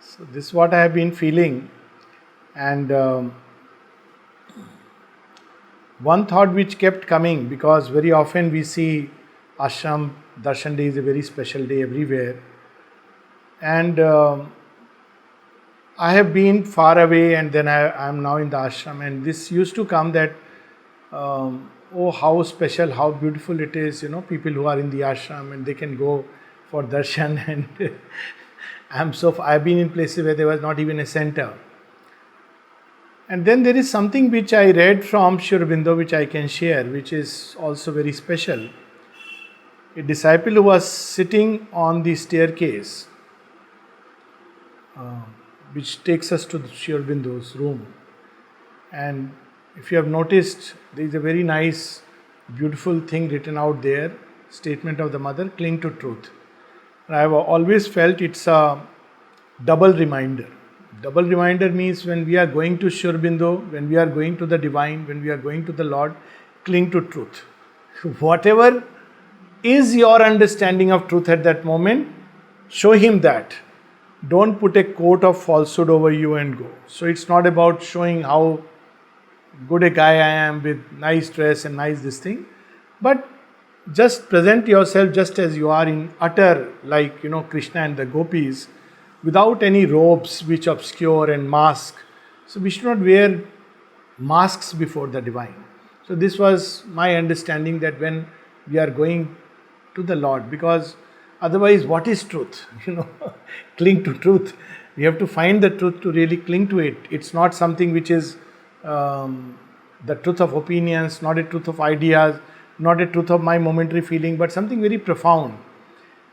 So this is what I have been feeling, and one thought which kept coming, because very often we see ashram darshan day is a very special day everywhere, and I have been far away, and then I am now in the ashram, and this used to come that oh, how special, how beautiful it is, people who are in the ashram and they can go for darshan and I've been in places where there was not even a center. And then there is something which I read from Sri Aurobindo which I can share, which is also very special. A disciple who was sitting on the staircase, which takes us to Sri Aurobindo's room. And if you have noticed, there is a very nice, beautiful thing written out there, statement of the mother, cling to truth. And I have always felt it's a double reminder. Double reminder means when we are going to Sri Aurobindo, when we are going to the divine, when we are going to the Lord, cling to truth. Whatever is your understanding of truth at that moment, show him that. Don't put a coat of falsehood over you and go. So it's not about showing how good a guy I am with nice dress and nice this thing, but just present yourself just as you are in utter, like Krishna and the gopis, without any robes which obscure and mask. So we should not wear masks before the divine. So this was my understanding, that when we are going to the Lord, because otherwise what is truth? Cling to truth. We have to find the truth to really cling to it. It's not something which is the truth of opinions, not a truth of ideas, not a truth of my momentary feeling, but something very profound.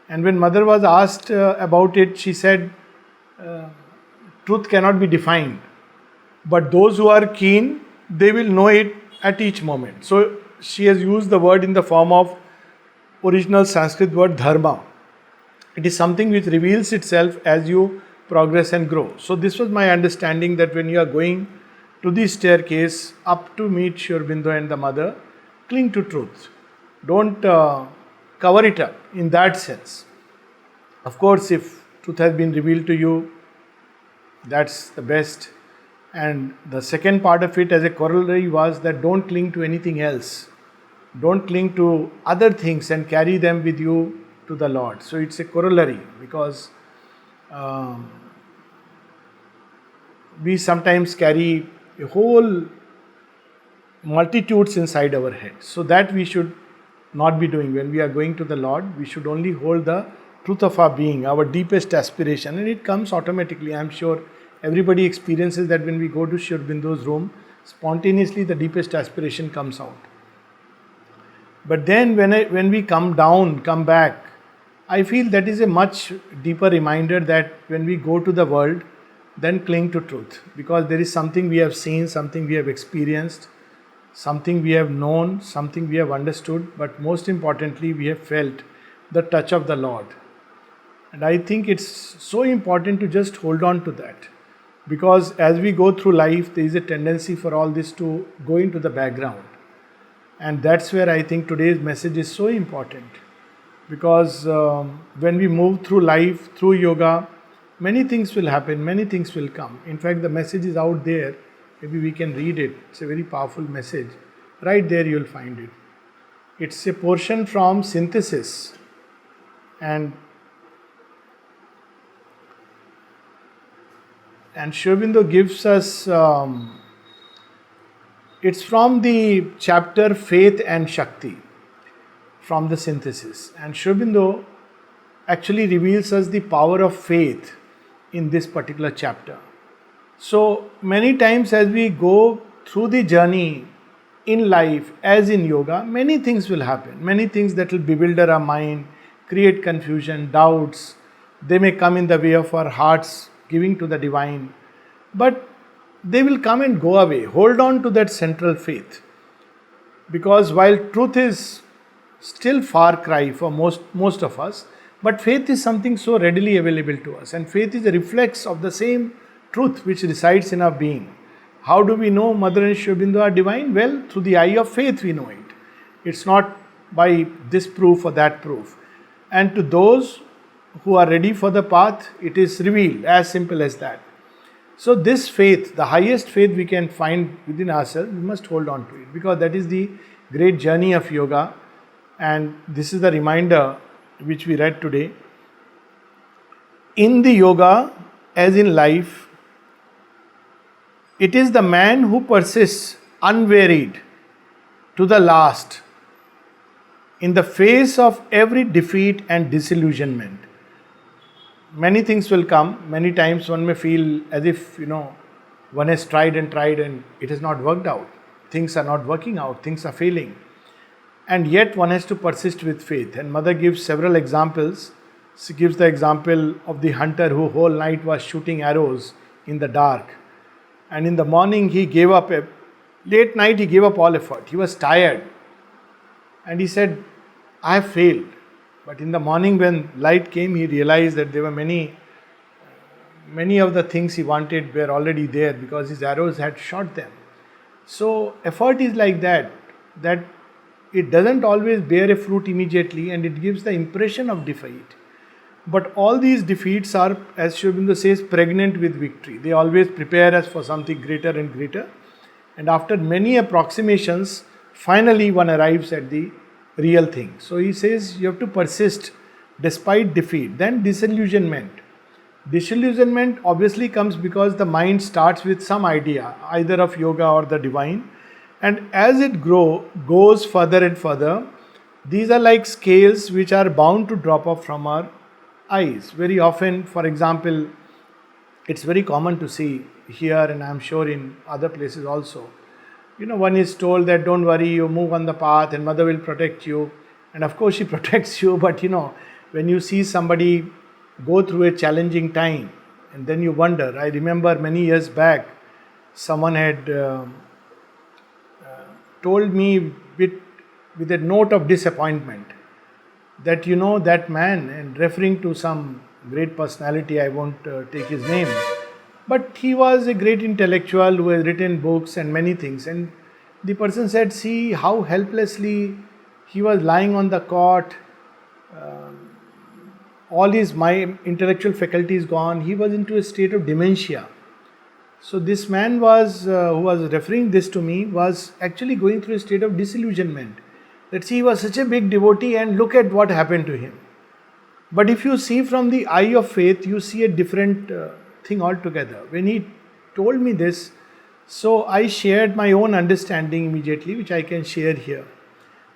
And when mother was asked about it, she said, truth cannot be defined, but those who are keen, they will know it at each moment. So she has used the word in the form of original Sanskrit word dharma. It is something which reveals itself as you progress and grow. So this was my understanding, that when you are going to the staircase up to meet Sri Aurobindo and the mother, cling to truth. Don't cover it up in that sense. Of course, if truth has been revealed to you, that's the best. And the second part of it as a corollary was that don't cling to anything else. Don't cling to other things and carry them with you to the Lord. So it's a corollary, because we sometimes carry a whole multitudes inside our head. So that we should not be doing. When we are going to the Lord, we should only hold the truth of our being, our deepest aspiration, and it comes automatically. I am sure everybody experiences that when we go to Sri Aurobindo's room, spontaneously the deepest aspiration comes out. But then when we come down, come back, I feel that is a much deeper reminder that when we go to the world, then cling to truth, because there is something we have seen, something we have experienced, something we have known, something we have understood, but most importantly, we have felt the touch of the Lord. And I think it's so important to just hold on to that, because as we go through life, there is a tendency for all this to go into the background. And that's where I think today's message is so important, because when we move through life, through yoga, many things will happen, many things will come. In fact, the message is out there. Maybe we can read it. It's a very powerful message. Right there you will find it. It's a portion from Synthesis. And Sri Aurobindo gives us, it's from the chapter Faith and Shakti, from the Synthesis. And Sri Aurobindo actually reveals us the power of faith in this particular chapter. So many times as we go through the journey in life, as in yoga, many things will happen. Many things that will bewilder our mind, create confusion, doubts. They may come in the way of our hearts giving to the divine. But they will come and go away. Hold on to that central faith. Because while truth is still far cry for most of us, but faith is something so readily available to us. And faith is a reflex of the same truth which resides in our being. How do we know Mother and Sri Aurobindo are divine? Well, through the eye of faith we know it. It's not by this proof or that proof. And to those who are ready for the path, it is revealed, as simple as that. So this faith, the highest faith we can find within ourselves, we must hold on to it, because that is the great journey of yoga. And this is the reminder which we read today. In the yoga, as in life, it is the man who persists unwearied to the last in the face of every defeat and disillusionment. Many things will come. Many times one may feel as if, one has tried and it has not worked out. Things are not working out, things are failing. And yet one has to persist with faith. And Mother gives several examples. She gives the example of the hunter who whole night was shooting arrows in the dark. And in the morning he gave up, late night he gave up all effort. He was tired. And he said, I have failed. But in the morning when light came, he realized that there were many of the things he wanted were already there, because his arrows had shot them. So effort is like that it doesn't always bear a fruit immediately, and it gives the impression of defeat. But all these defeats are, as Sri Aurobindo says, pregnant with victory. They always prepare us for something greater and greater. And after many approximations, finally one arrives at the real thing. So he says you have to persist despite defeat. Then disillusionment. Disillusionment obviously comes because the mind starts with some idea, either of yoga or the divine. And as it goes further and further, these are like scales which are bound to drop off from our eyes. Very often, for example, it's very common to see here, and I'm sure in other places also. One is told that don't worry, you move on the path and Mother will protect you. And of course she protects you, but when you see somebody go through a challenging time, and then you wonder. I remember many years back, someone had told me with a note of disappointment that that man, and referring to some great personality, I won't take his name, but he was a great intellectual who has written books and many things. And the person said, see how helplessly he was lying on the cot, all his intellectual faculty is gone, he was into a state of dementia. So this man who was referring this to me was actually going through a state of disillusionment. That he was such a big devotee and look at what happened to him. But if you see from the eye of faith, you see a different thing altogether. When he told me this, so I shared my own understanding immediately, which I can share here.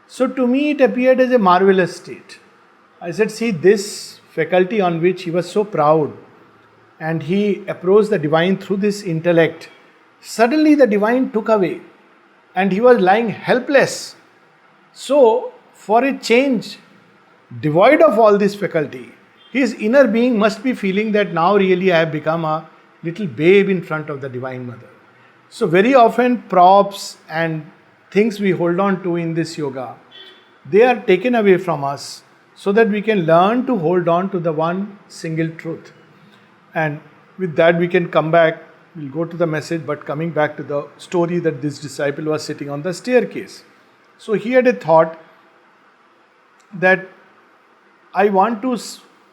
So to me it appeared as a marvelous state. I said, see this faculty on which he was so proud, and he approached the divine through this intellect. Suddenly the divine took away and he was lying helpless. So for a change, devoid of all this faculty, his inner being must be feeling that now really I have become a little babe in front of the Divine Mother. So very often props and things we hold on to in this yoga, they are taken away from us so that we can learn to hold on to the one single truth. And with that we can come back, we'll go to the message, but coming back to the story that this disciple was sitting on the staircase. So he had a thought that I want to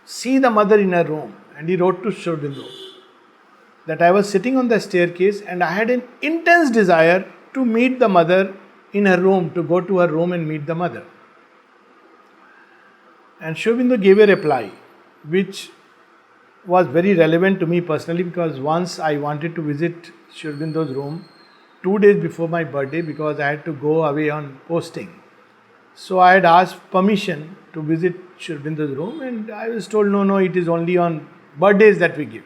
see the mother in her room, and he wrote to Sri Aurobindo that I was sitting on the staircase and I had an intense desire to meet the mother in her room, to go to her room and meet the mother. And Sri Aurobindo gave a reply which was very relevant to me personally, because once I wanted to visit Sri Aurobindo's room 2 days before my birthday because I had to go away on posting. So I had asked permission to visit Sri Aurobindo's room, and I was told no, it is only on birthdays that we give.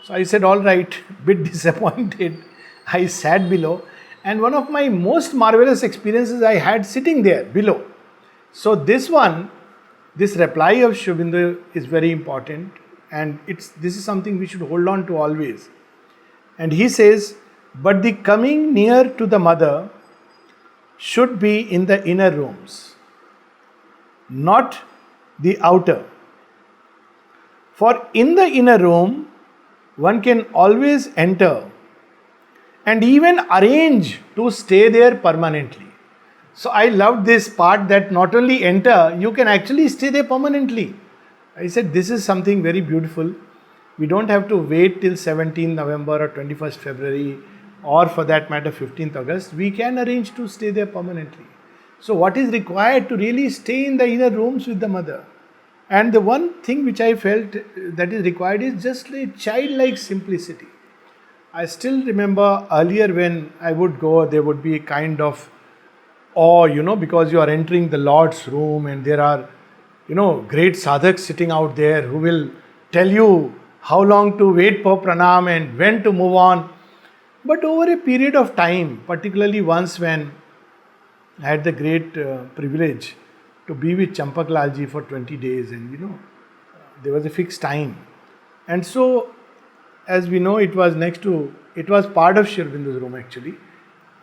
So I said all right, bit disappointed. I sat below, and one of my most marvelous experiences I had sitting there below. So this reply of Sri Aurobindo is very important, and this is something we should hold on to always. And he says, but the coming near to the mother should be in the inner rooms, not the outer. For in the inner room, one can always enter and even arrange to stay there permanently. So I loved this part that not only enter, you can actually stay there permanently. I said, this is something very beautiful. We don't have to wait till 17th November or 21st February or for that matter 15th August. We can arrange to stay there permanently. So what is required to really stay in the inner rooms with the mother? And the one thing which I felt that is required is just a childlike simplicity. I still remember earlier when I would go, there would be a kind of awe, because you are entering the Lord's room and there are, great sadhaks sitting out there who will tell you how long to wait for pranam and when to move on. But over a period of time, particularly once when I had the great privilege to be with Champak Lalji for 20 days and there was a fixed time. And so, as we know, it was part of Sri Aurobindo's room actually.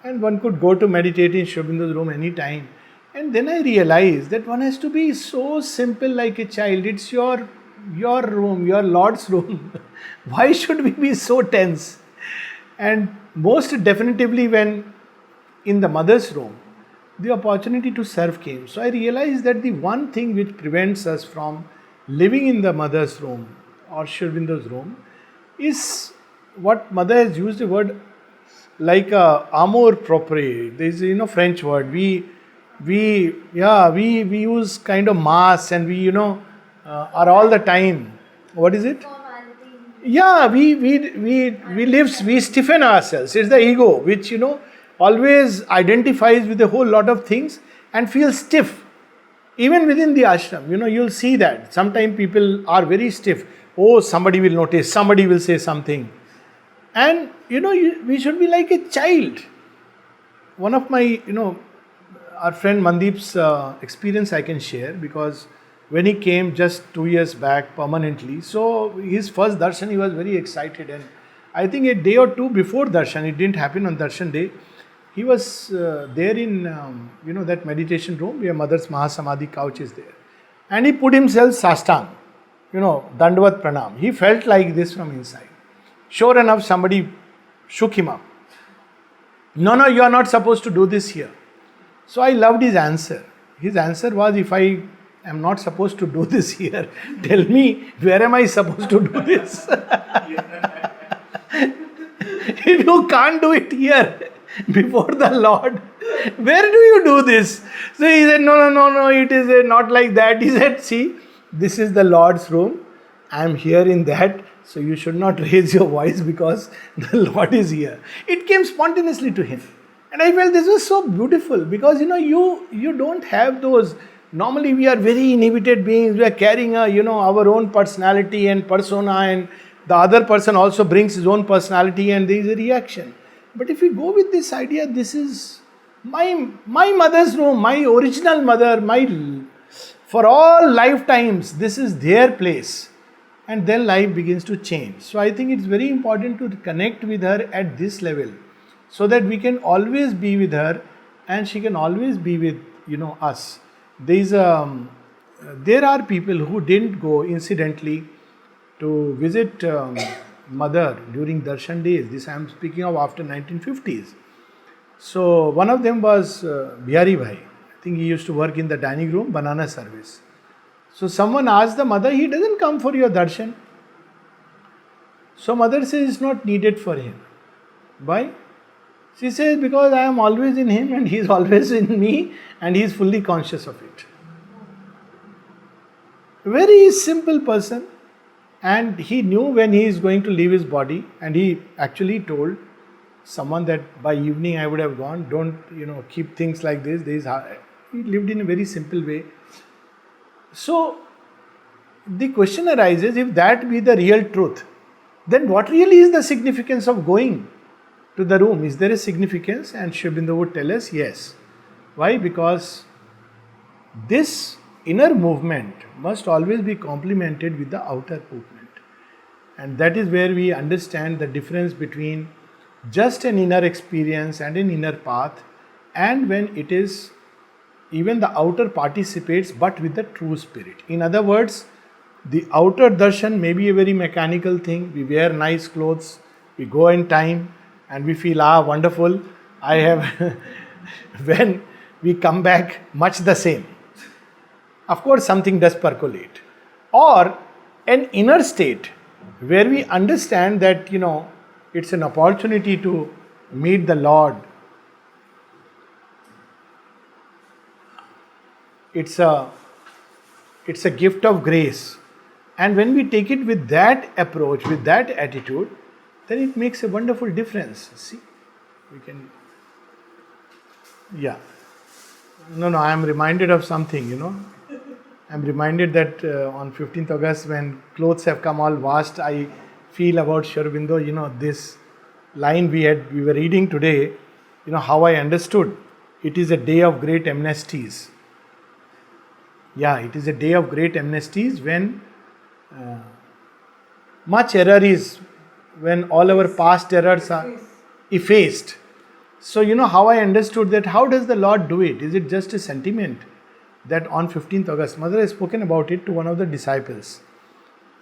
And one could go to meditate in Sri Aurobindo's room anytime. And then I realized that one has to be so simple like a child. It's your room, your Lord's room. Why should we be so tense? And most definitively when in the mother's room, the opportunity to serve came. So I realized that the one thing which prevents us from living in the mother's room or Sri Aurobindo's room is what mother has used the word like amour propre. There is French word. We use kind of mass and we are all the time. What is it? Yeah, we stiffen ourselves. It's the ego which always identifies with a whole lot of things and feels stiff. Even within the ashram, you'll see that. Sometimes people are very stiff. Oh, somebody will notice, somebody will say something. And, we should be like a child. One of my, our friend Mandeep's experience I can share because when he came just 2 years back permanently, so his first darshan, he was very excited. And I think a day or two before darshan, it didn't happen on darshan day, he was there in, that meditation room where mother's Mahasamadhi couch is there. And he put himself sastang, Dandvat Pranam. He felt like this from inside. Sure enough, somebody shook him up. No, you are not supposed to do this here. So I loved his answer. His answer was, if I am not supposed to do this here, tell me, where am I supposed to do this? If you can't do it here, before the Lord, where do you do this? So he said, no, it is not like that. He said, see, this is the Lord's room. I am here in that. So you should not raise your voice because the Lord is here. It came spontaneously to him. And I felt this was so beautiful because, you don't have those. Normally we are very inhibited beings. We are carrying our own personality and persona, and the other person also brings his own personality and there is a reaction. But if we go with this idea, this is my mother's room, my original mother, for all lifetimes, this is their place. And then life begins to change. So I think it's very important to connect with her at this level so that we can always be with her and she can always be with us. There are people who didn't go incidentally to visit mother during darshan days. This I am speaking of after 1950s. So one of them was Bihari Bhai. I think he used to work in the dining room, banana service. So someone asked the mother, he doesn't come for your darshan. So mother says it's not needed for him. Why? She says, because I am always in him and he is always in me and he is fully conscious of it. Very simple person. And he knew when he is going to leave his body, and he actually told someone that by evening I would have gone. Don't keep things like this. He lived in a very simple way. So the question arises, if that be the real truth, then what really is the significance of going to the room? Is there a significance? And Sri Aurobindo would tell us yes. Why? Because this inner movement must always be complemented with the outer movement. And that is where we understand the difference between just an inner experience and an inner path, and when it is even the outer participates but with the true spirit. In other words, the outer darshan may be a very mechanical thing. We wear nice clothes, we go in time and we feel, wonderful, I have when we come back much the same. Of course, something does percolate. or an inner state where we understand that, it's an opportunity to meet the Lord. It's a gift of grace. And when we take it with that approach, with that attitude, then it makes a wonderful difference. See, we can, yeah. No, I am reminded of something, I'm reminded that on 15th August, when clothes have come all vast, I feel about Sri Aurobindo, this line we were reading today, how I understood. It is a day of great amnesties. Yeah, it is a day of great amnesties when much error is, when all our past errors are effaced. So, how I understood that, how does the Lord do it? Is it just a sentiment that on 15th August, Mother has spoken about it to one of the disciples,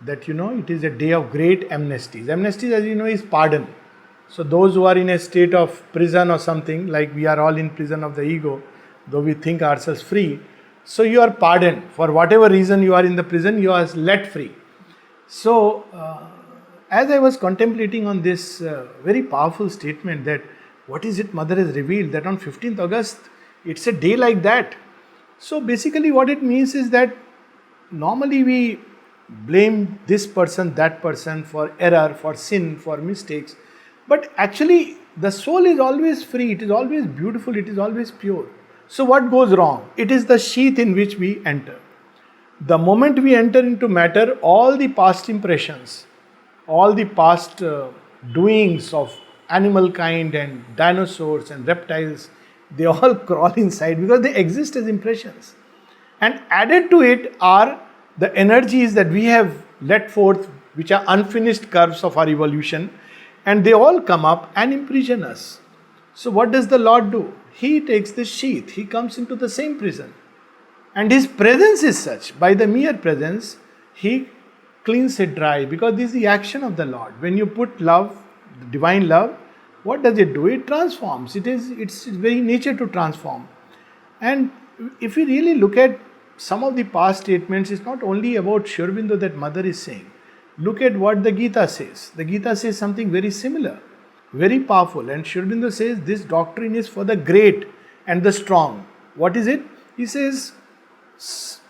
that, it is a day of great amnesties. Amnesties, as you know, is pardon. So, those who are in a state of prison or something, like we are all in prison of the ego, though we think ourselves free, so you are pardoned. For whatever reason you are in the prison, you are let free. So, as I was contemplating on this very powerful statement that what is it Mother has revealed, that on 15th August, it's a day like that. So basically what it means is that normally we blame this person, that person for error, for sin, for mistakes. But actually the soul is always free, it is always beautiful, it is always pure. So what goes wrong? It is the sheath in which we enter. The moment we enter into matter, all the past impressions, all the past doings of animal kind and dinosaurs and reptiles, they all crawl inside because they exist as impressions. And added to it are the energies that we have let forth, which are unfinished curves of our evolution, and they all come up and imprison us. So what does the Lord do? He takes the sheath, He comes into the same prison. And His presence is such, by the mere presence, He cleans it dry, because this is the action of the Lord. When you put love, divine love, what does it do? It transforms. It's very nature to transform. And if we really look at some of the past statements, it's not only about Sri Aurobindo that Mother is saying. Look at what the Gita says. The Gita says something very similar, very powerful. And Sri Aurobindo says this doctrine is for the great and the strong. What is it? He says,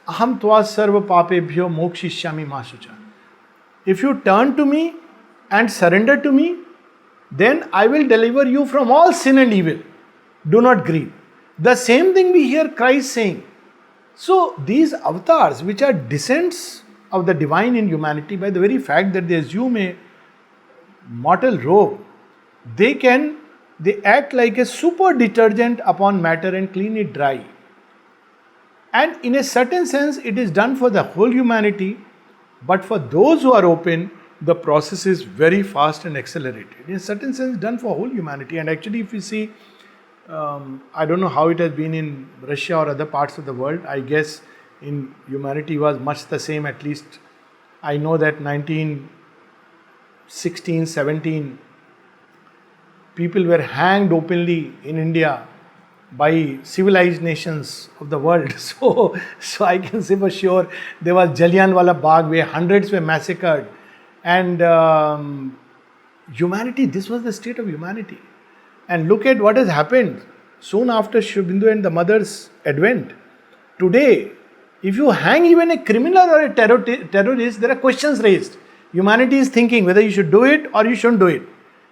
Aham tva sarva papebhyo mokshishyami masucha. If you turn to me and surrender to me, then I will deliver you from all sin and evil. Do not grieve. The same thing we hear Christ saying. So these avatars, which are descents of the divine in humanity, by the very fact that they assume a mortal robe, they act like a super detergent upon matter and clean it dry. And in a certain sense, it is done for the whole humanity, but for those who are open, the process is very fast and accelerated. In a certain sense, done for whole humanity. And actually, if you see, I don't know how it has been in Russia or other parts of the world. I guess in humanity was much the same. At least I know that 1916, 17, people were hanged openly in India by civilized nations of the world. So I can say for sure there was Jallianwala Bagh where hundreds were massacred. And humanity, this was the state of humanity. And look at what has happened soon after Sri Aurobindo and the Mother's advent. Today, if you hang even a criminal or a terrorist, there are questions raised. Humanity is thinking whether you should do it or you shouldn't do it.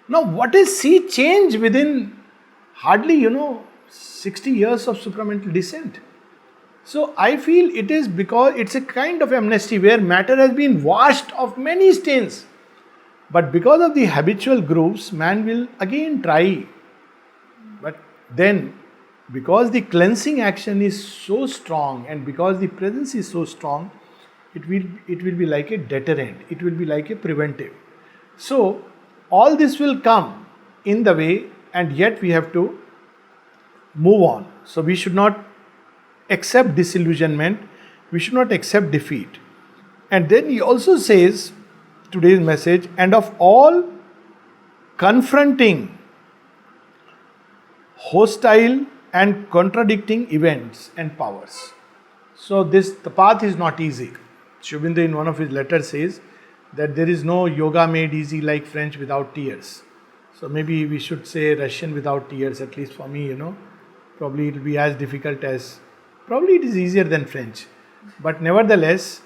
Now, what is sea change within hardly, 60 years of supramental descent? So I feel it is because it's a kind of amnesty where matter has been washed of many stains. But because of the habitual grooves, man will again try. But then, because the cleansing action is so strong and because the presence is so strong, it will be like a deterrent. It will be like a preventive. So all this will come in the way, and yet we have to move on. So we should not accept disillusionment, we should not accept defeat. And then he also says, today's message, and of all confronting, hostile and contradicting events and powers. So the path is not easy. Shubindu in one of his letters says that there is no yoga made easy like French without tears. So maybe we should say Russian without tears, at least for me, Probably it will be as difficult as, probably it is easier than French. But nevertheless,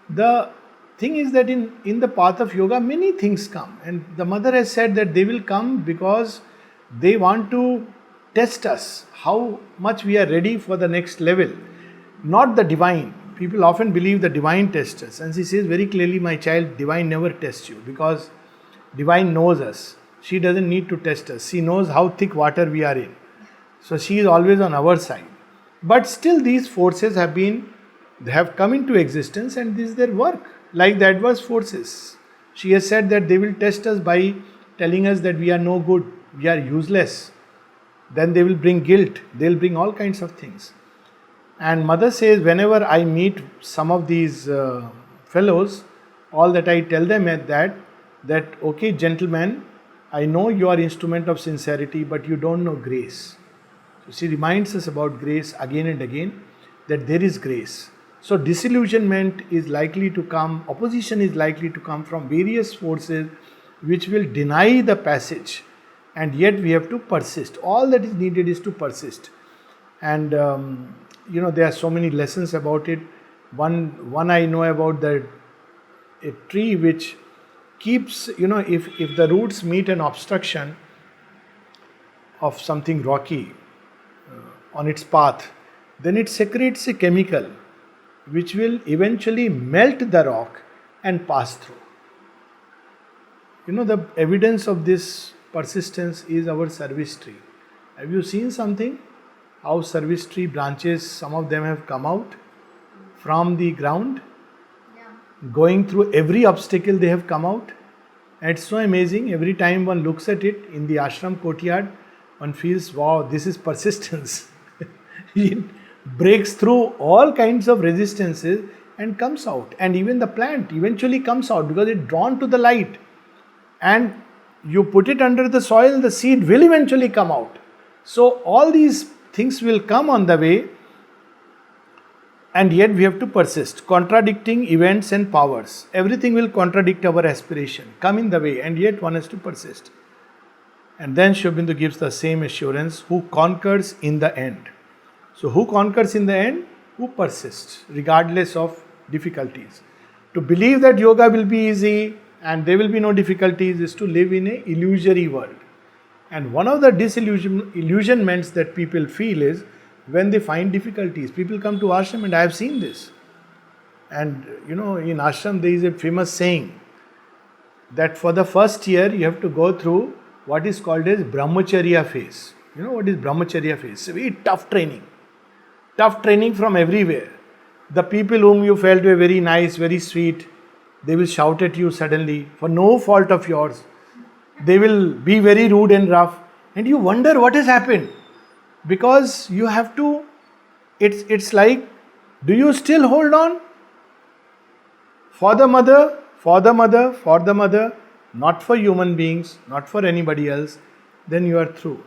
the thing is that in the path of yoga, many things come. And the mother has said that they will come because they want to test us, how much we are ready for the next level. Not the divine. People often believe the divine tests us. And she says very clearly, my child, divine never tests you because divine knows us. She doesn't need to test us. She knows how thick water we are in. So she is always on our side. But still these forces they have come into existence and this is their work. Like the adverse forces. She has said that they will test us by telling us that we are no good, we are useless. Then they will bring guilt, they will bring all kinds of things. And mother says, whenever I meet some of these fellows, all that I tell them is that okay, gentlemen, I know you are instrument of sincerity, but you don't know grace. So she reminds us about grace again and again, that there is grace. So disillusionment is likely to come, opposition is likely to come from various forces which will deny the passage, and yet we have to persist. All that is needed is to persist. And there are so many lessons about it. One I know about a tree which keeps, if the roots meet an obstruction of something rocky on its path, then it secretes a chemical which will eventually melt the rock and pass through. The evidence of this persistence is our service tree. Have you seen something? How service tree branches, some of them have come out from the ground. Going through every obstacle they have come out. And it's so amazing. Every time one looks at it in the ashram courtyard, one feels, wow, this is persistence. It breaks through all kinds of resistances and comes out. And even the plant eventually comes out because it's drawn to the light. And you put it under the soil, the seed will eventually come out. So all these things will come on the way, and yet we have to persist. Contradicting events and powers. Everything will contradict our aspiration, come in the way, and yet one has to persist. And then Sri Aurobindo gives the same assurance, who conquers in the end. So who conquers in the end? Who persists, regardless of difficulties. To believe that yoga will be easy and there will be no difficulties is to live in an illusory world. And one of the disillusionments that people feel is when they find difficulties. People come to ashram, and I have seen this. And in ashram there is a famous saying that for the first year you have to go through what is called as brahmacharya phase. You know what is brahmacharya phase? It's a very tough training. Tough training from everywhere. The people whom you felt were very nice, very sweet, they will shout at you suddenly for no fault of yours. They will be very rude and rough, and you wonder what has happened. Because you have to, it's like, do you still hold on? For the mother, for the mother, for the mother, not for human beings, not for anybody else, then you are through.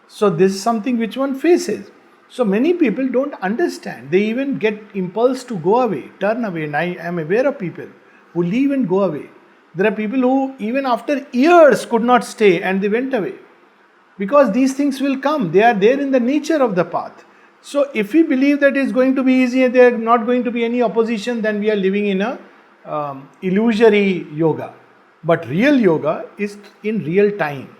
So this is something which one faces. So many people don't understand. They even get impulse to go away, turn away. And I am aware of people who leave and go away. There are people who even after years could not stay and they went away. Because these things will come. They are there in the nature of the path. So if we believe that it's going to be easy and there are not going to be any opposition, then we are living in a illusory yoga. But real yoga is in real time.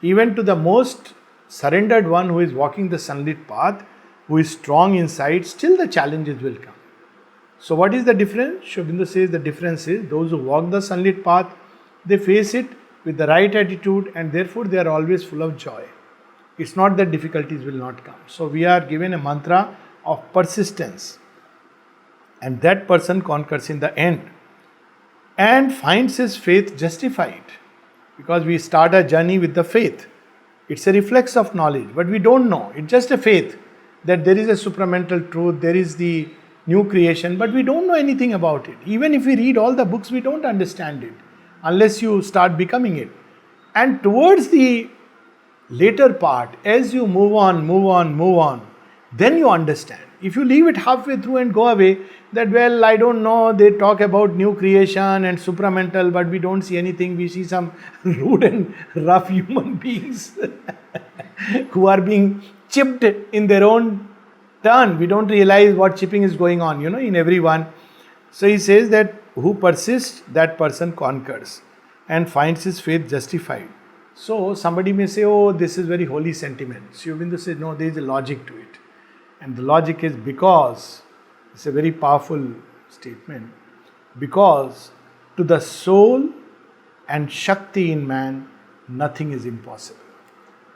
Even to the most surrendered one who is walking the sunlit path, who is strong inside, still the challenges will come. So what is the difference? Sri Aurobindo says the difference is those who walk the sunlit path, they face it with the right attitude, and therefore they are always full of joy. It's not that difficulties will not come. So we are given a mantra of persistence, and that person conquers in the end and finds his faith justified, because we start our journey with the faith. It's a reflex of knowledge, but we don't know. It's just a faith that there is a supramental truth, there is the new creation, but we don't know anything about it. Even if we read all the books, we don't understand it unless you start becoming it. And towards the later part, as you move on, then you understand. If you leave it halfway through and go away, that well, I don't know, they talk about new creation and supramental, but we don't see anything. We see some rude and rough human beings who are being chipped in their own turn. We don't realize what chipping is going on, in everyone. So he says that who persists, that person conquers and finds his faith justified. So somebody may say, oh, this is very holy sentiment. Sri Aurobindo says, no, there is a logic to it. And the logic is because, it's a very powerful statement, because to the soul and Shakti in man, nothing is impossible.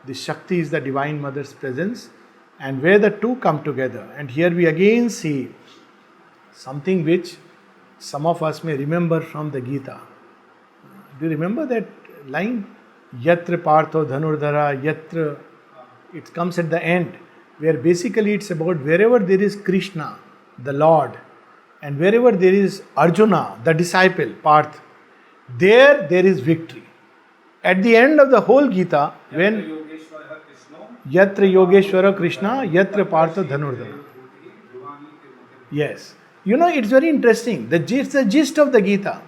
The Shakti is the Divine Mother's presence, and where the two come together. And here we again see something which some of us may remember from the Gita. Do you remember that line? Yatra Partho Dhanurdhara, Yatra. It comes at the end, where basically it's about wherever there is Krishna, the Lord, and wherever there is Arjuna, the disciple, Parth, there is victory. At the end of the whole Gita, when Yatra Yogeshwara Krishna, Yatra Partha Dhanurdhara. Yes. It's very interesting. The gist of the Gita.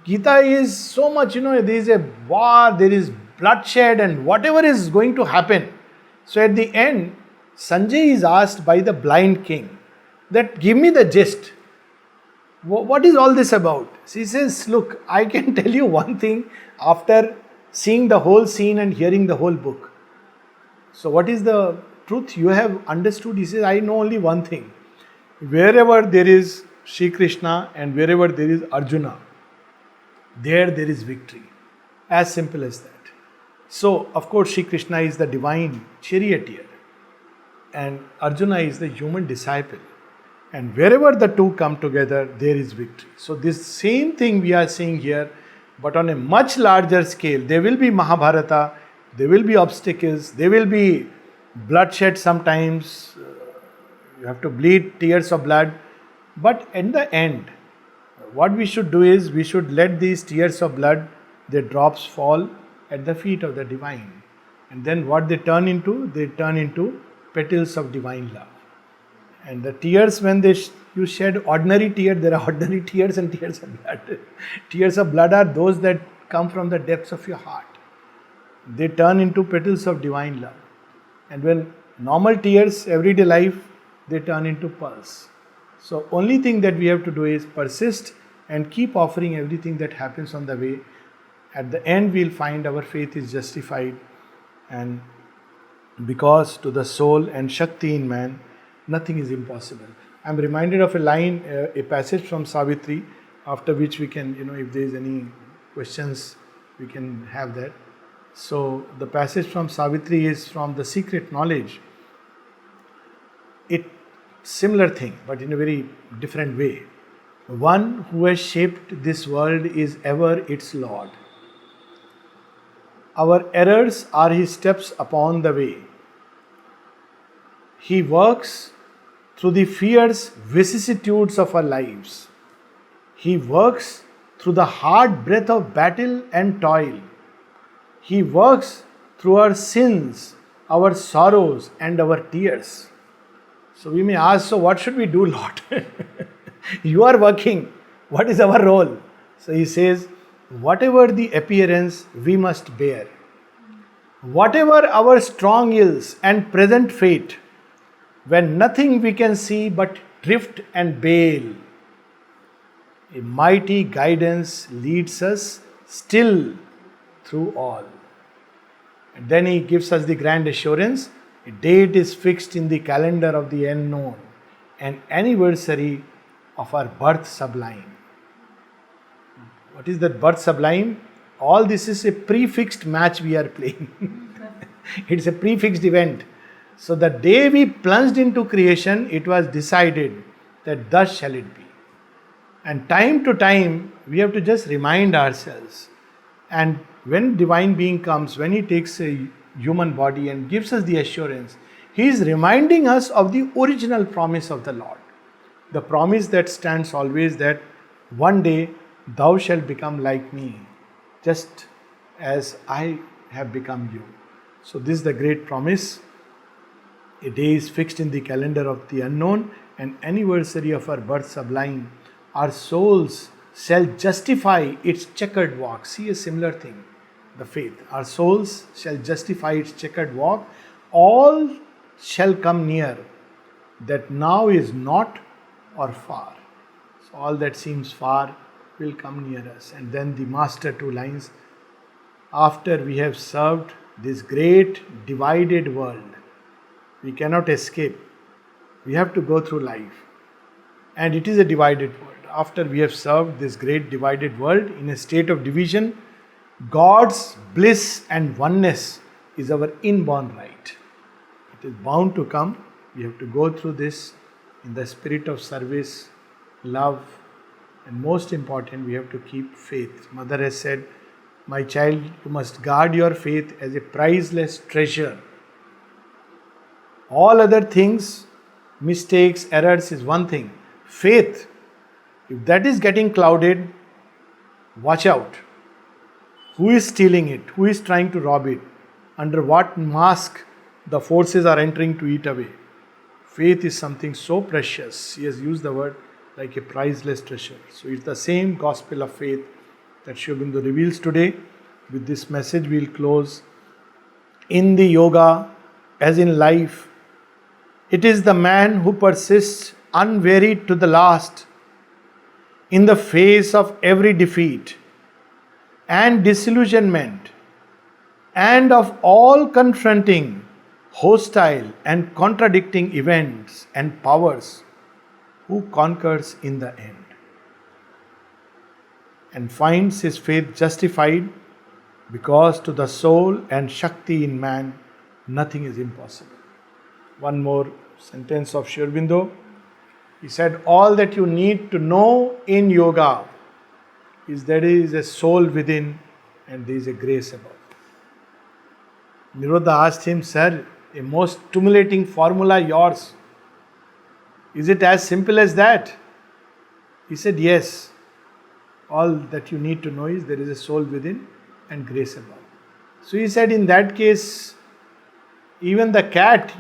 Gita is so much, there is a war, there is bloodshed and whatever is going to happen. So at the end, Sanjay is asked by the blind king that give me the gist. What is all this about? He says, look, I can tell you one thing after seeing the whole scene and hearing the whole book. So what is the truth you have understood? He says, I know only one thing. Wherever there is Shri Krishna and wherever there is Arjuna, there is victory. As simple as that. So, of course, Shri Krishna is the divine charioteer and Arjuna is the human disciple. And wherever the two come together, there is victory. So, this same thing we are seeing here, but on a much larger scale. There will be Mahabharata, there will be obstacles, there will be bloodshed sometimes. You have to bleed tears of blood. But in the end, what we should do is we should let these tears of blood, their drops fall at the feet of the divine. And then what they turn into? They turn into petals of divine love. And the tears, when you shed ordinary tears, there are ordinary tears and tears of blood. Tears of blood are those that come from the depths of your heart. They turn into petals of divine love. And when normal tears, everyday life, they turn into pearls. So only thing that we have to do is persist and keep offering everything that happens on the way. At the end we'll find our faith is justified, and because to the soul and Shakti in man, nothing is impossible. I'm reminded of a line, a passage from Savitri, after which we can, if there is any questions, we can have that. So the passage from Savitri is from The Secret Knowledge. Similar thing, but in a very different way. One who has shaped this world is ever its Lord. Our errors are his steps upon the way. He works through the fierce vicissitudes of our lives. He works through the hard breath of battle and toil. He works through our sins, our sorrows and our tears. So we may ask, so what should we do, Lord? You are working. What is our role? So he says, whatever the appearance, we must bear. Whatever our strong ills and present fate, when nothing we can see but drift and bail, a mighty guidance leads us still through all. And then he gives us the grand assurance, a date is fixed in the calendar of the unknown, an anniversary of our birth sublime. What is that birth sublime? All this is a prefixed match we are playing. It's a prefixed event. So the day we plunged into creation, it was decided that thus shall it be. And time to time, we have to just remind ourselves. And when divine being comes, when he takes a human body and gives us the assurance, he is reminding us of the original promise of the Lord. The promise that stands always, that one day thou shalt become like me, just as I have become you. So this is the great promise. A day is fixed in the calendar of the unknown, an anniversary of our birth sublime. Our souls shall justify its checkered walk. See a similar thing, the faith. Our souls shall justify its checkered walk. All shall come near, that now is not or far. So all that seems far will come near us. And then the master two lines, after we have served this great divided world, we cannot escape. We have to go through life. And it is a divided world. After we have served this great divided world in a state of division, God's bliss and oneness is our inborn right. It is bound to come. We have to go through this in the spirit of service, love, and most important, we have to keep faith. Mother has said, my child, you must guard your faith as a priceless treasure. All other things, mistakes, errors is one thing. Faith, if that is getting clouded, watch out. Who is stealing it? Who is trying to rob it? Under what mask the forces are entering to eat away? Faith is something so precious. He has used the word like a priceless treasure. So it's the same gospel of faith that Sri Aurobindo reveals today. With this message we will close. In the yoga, as in life, it is the man who persists unwearied to the last in the face of every defeat and disillusionment and of all confronting, hostile and contradicting events and powers, who conquers in the end and finds his faith justified, because to the soul and Shakti in man nothing is impossible. One more sentence of Sri Aurobindo. He said, all that you need to know in yoga is there is a soul within and there is a grace above. Nirodha asked him, sir, a most stimulating formula yours. Is it as simple as that? He said, yes. All that you need to know is there is a soul within and grace above. So he said, in that case, even the cat,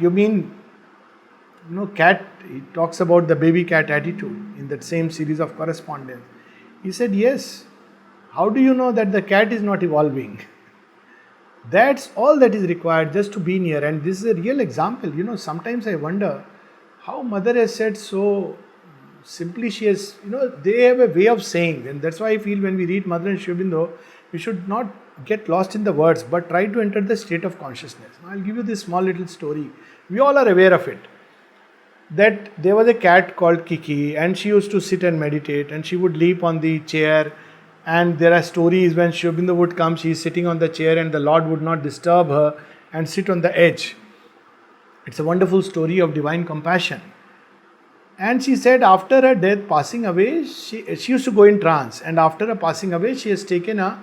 cat, he talks about the baby cat attitude in that same series of correspondence. He said, yes. How do you know that the cat is not evolving? That's all that is required, just to be near. And this is a real example. Sometimes I wonder how Mother has said so simply. She has, they have a way of saying, and that's why I feel when we read Mother and Sri Aurobindo, we should not get lost in the words, but try to enter the state of consciousness. I'll give you this small little story. We all are aware of it. That there was a cat called Kiki, and she used to sit and meditate, and she would leap on the chair. And there are stories when Sri Aurobindo would come, she is sitting on the chair and the Lord would not disturb her and sit on the edge. It's a wonderful story of divine compassion. And she said after her death, passing away, she used to go in trance. And after her passing away, she has taken a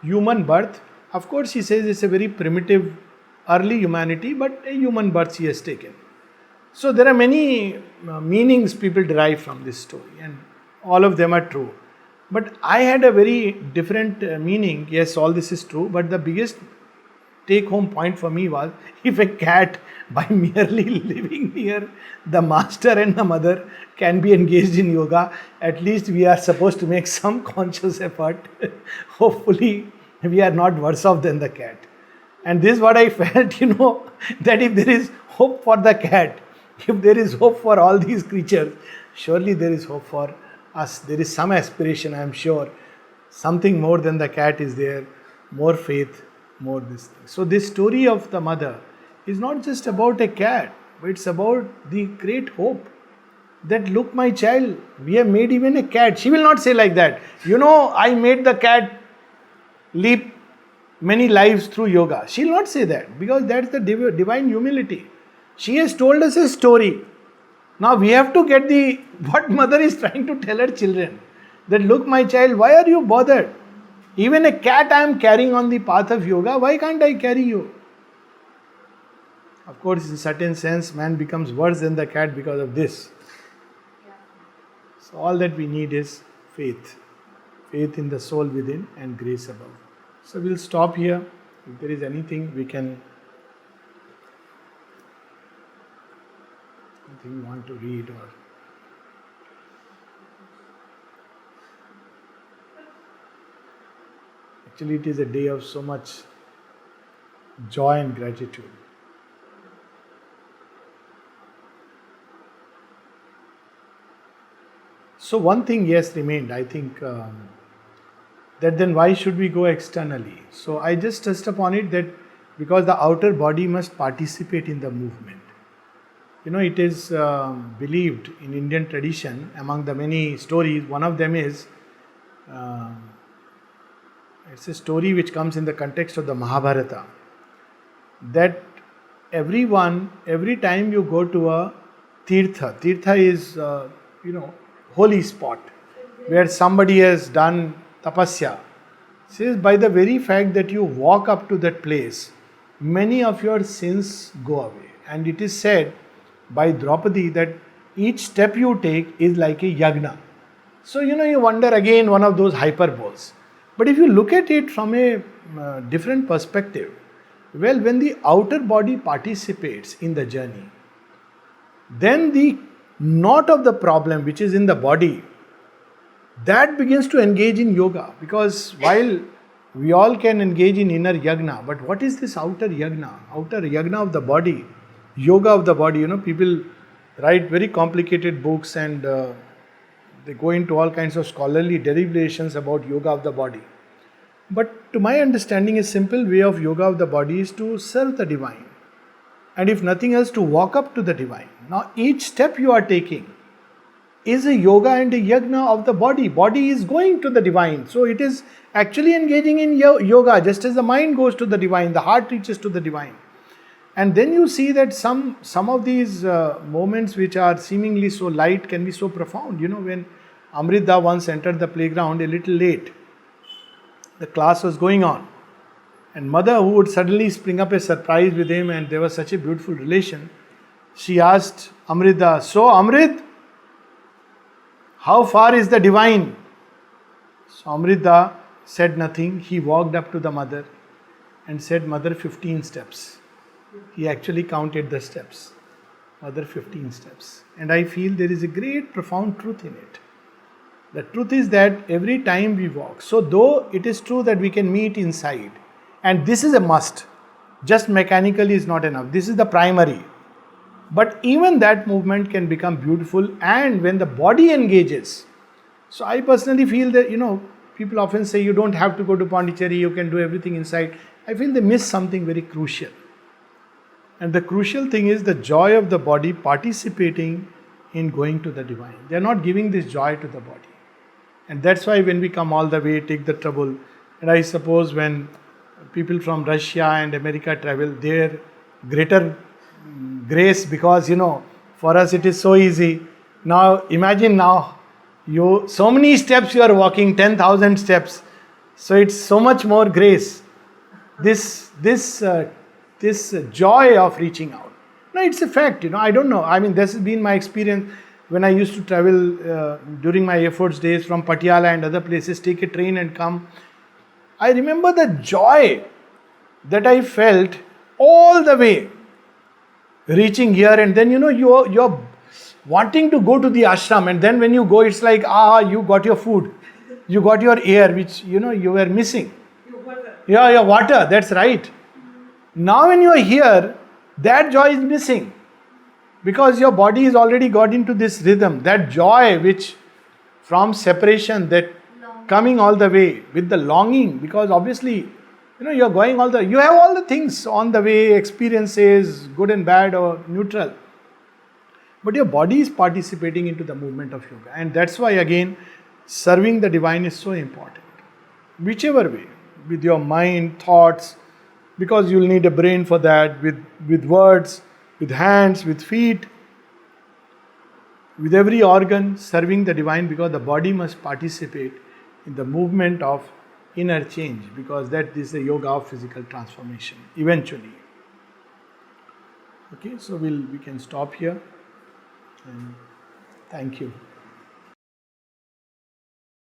human birth. Of course, she says it's a very primitive, early humanity, but a human birth she has taken. So there are many meanings people derive from this story, and all of them are true. But I had a very different meaning. Yes, all this is true, but the biggest take-home point for me was, if a cat, by merely living near the master and the mother, can be engaged in yoga, at least we are supposed to make some conscious effort. Hopefully, we are not worse off than the cat. And this is what I felt, that if there is hope for the cat, if there is hope for all these creatures, surely there is hope for us. There is some aspiration, I am sure. Something more than the cat is there, more faith, more this thing. So this story of the mother is not just about a cat, but it's about the great hope that, look, my child, we have made even a cat. She will not say like that, I made the cat leap many lives through yoga. She will not say that, because that's the divine humility. She has told us a story. Now we have to get what mother is trying to tell her children. That, look, my child, why are you bothered? Even a cat I am carrying on the path of yoga, why can't I carry you? Of course, in a certain sense, man becomes worse than the cat because of this. So all that we need is faith. Faith in the soul within and grace above. So we'll stop here. If there is anything, we can anything you want to read or. Actually, it is a day of so much joy and gratitude. So one thing, yes, remained. I think that then why should we go externally? So I just touched upon it that because the outer body must participate in the movement. It is believed in Indian tradition, among the many stories, one of them is, it's a story which comes in the context of the Mahabharata, that every time you go to a tirtha is, holy spot, where somebody has done tapasya, says by the very fact that you walk up to that place, many of your sins go away. And it is said by Draupadi that each step you take is like a yagna. So, you wonder again one of those hyperboles. But if you look at it from a different perspective, well, when the outer body participates in the journey, then the knot of the problem which is in the body, that begins to engage in yoga. Because while we all can engage in inner yagna, but what is this outer yagna? Outer yagna of the body, yoga of the body. People write very complicated books and they go into all kinds of scholarly derivations about yoga of the body. But to my understanding, a simple way of yoga of the body is to serve the divine. And if nothing else, to walk up to the divine. Now, each step you are taking is a yoga and a yagna of the body. Body is going to the divine. So it is actually engaging in yoga, just as the mind goes to the divine, the heart reaches to the divine. And then you see that some of these moments which are seemingly so light can be so profound. When Amrita once entered the playground a little late, the class was going on, and mother, who would suddenly spring up a surprise with him, and there was such a beautiful relation, she asked Amrita, "So Amrit, how far is the divine?" So Amrita said nothing. He walked up to the mother and said, "Mother, 15 steps." He actually counted the steps. Mother, 15 steps. And I feel there is a great profound truth in it. The truth is that every time we walk, so though it is true that we can meet inside, and this is a must, just mechanically is not enough, this is the primary. But even that movement can become beautiful, and when the body engages. So I personally feel that, people often say you don't have to go to Pondicherry, you can do everything inside. I feel they miss something very crucial. And the crucial thing is the joy of the body participating in going to the divine. They are not giving this joy to the body. And that's why when we come all the way, take the trouble, and I suppose when people from Russia and America travel, their greater grace, because for us it is so easy. Now imagine so many steps you are walking, 10,000 steps. So it's so much more grace. This joy of reaching out. No, it's a fact, I don't know. I mean, this has been my experience when I used to travel during my Air Force days from Patiala and other places, take a train and come. I remember the joy that I felt all the way reaching here, and then you're wanting to go to the ashram, and then when you go, it's like, you got your food, you got your air, which you were missing. Your water. Yeah, your water, that's right. Now when you are here, that joy is missing, because your body is already got into this rhythm. That joy which from separation, that coming all the way with the longing, because obviously you're going you have all the things on the way, experiences, good and bad or neutral, but your body is participating into the movement of yoga. And that's why again serving the divine is so important, whichever way, with your mind, thoughts, because you'll need a brain for that, with words, with hands, with feet, with every organ, serving the divine, because the body must participate in the movement of inner change, because that is the yoga of physical transformation eventually. Okay, so we can stop here, and thank you.